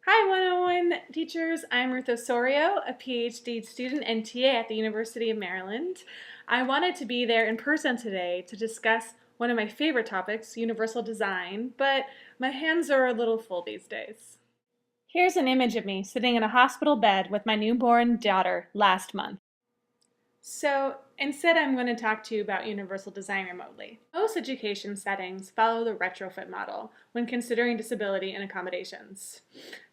Hi 101 teachers, I'm Ruth Osorio, a PhD student and TA at the University of Maryland. I wanted to be there in person today to discuss one of my favorite topics, universal design, but my hands are a little full these days. Here's an image of me sitting in a hospital bed with my newborn daughter last month. So instead, I'm going to talk to you about universal design remotely. Most education settings follow the retrofit model when considering disability and accommodations.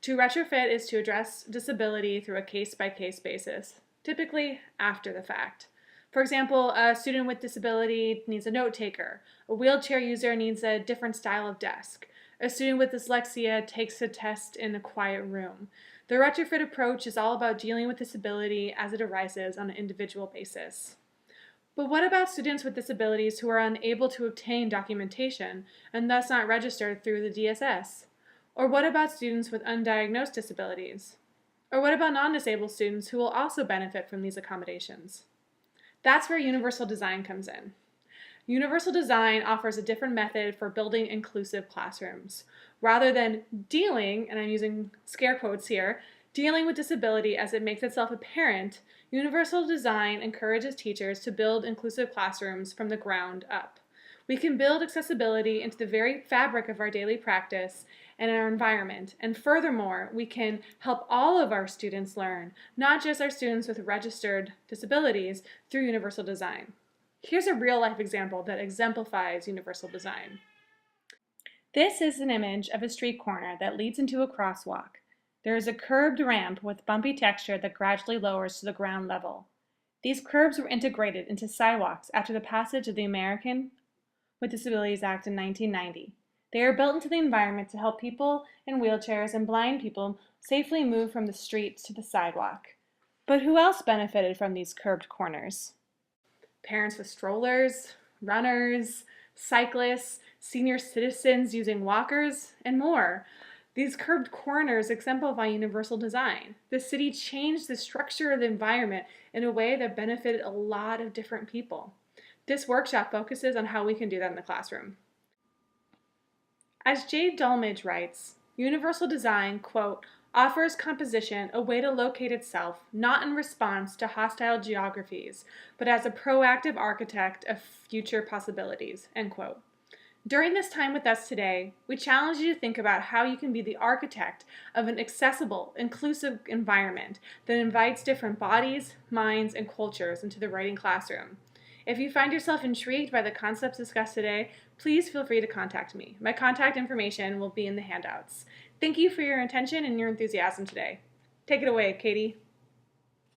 To retrofit is to address disability through a case-by-case basis, typically after the fact. For example, a student with disability needs a note taker. A wheelchair user needs a different style of desk. A student with dyslexia takes a test in a quiet room. The retrofit approach is all about dealing with disability as it arises on an individual basis. But what about students with disabilities who are unable to obtain documentation and thus not registered through the DSS? Or what about students with undiagnosed disabilities? Or what about non-disabled students who will also benefit from these accommodations? That's where universal design comes in. Universal design offers a different method for building inclusive classrooms. Rather than dealing, and I'm using scare quotes here, dealing with disability as it makes itself apparent, universal design encourages teachers to build inclusive classrooms from the ground up. We can build accessibility into the very fabric of our daily practice and our environment, and furthermore, we can help all of our students learn, not just our students with registered disabilities, through universal design. Here's a real-life example that exemplifies universal design. This is an image of a street corner that leads into a crosswalk. There is a curbed ramp with bumpy texture that gradually lowers to the ground level. These curbs were integrated into sidewalks after the passage of the American with Disabilities Act in 1990. They are built into the environment to help people in wheelchairs and blind people safely move from the streets to the sidewalk. But who else benefited from these curbed corners? Parents with strollers, runners, cyclists, senior citizens using walkers, and more. These curbed corners exemplify universal design. The city changed the structure of the environment in a way that benefited a lot of different people. This workshop focuses on how we can do that in the classroom. As Jay Dolmage writes, universal design, quote, offers composition a way to locate itself, not in response to hostile geographies, but as a proactive architect of future possibilities, end quote. During this time with us today, we challenge you to think about how you can be the architect of an accessible, inclusive environment that invites different bodies, minds, and cultures into the writing classroom. If you find yourself intrigued by the concepts discussed today, please feel free to contact me. My contact information will be in the handouts. Thank you for your attention and your enthusiasm today. Take it away, Katie.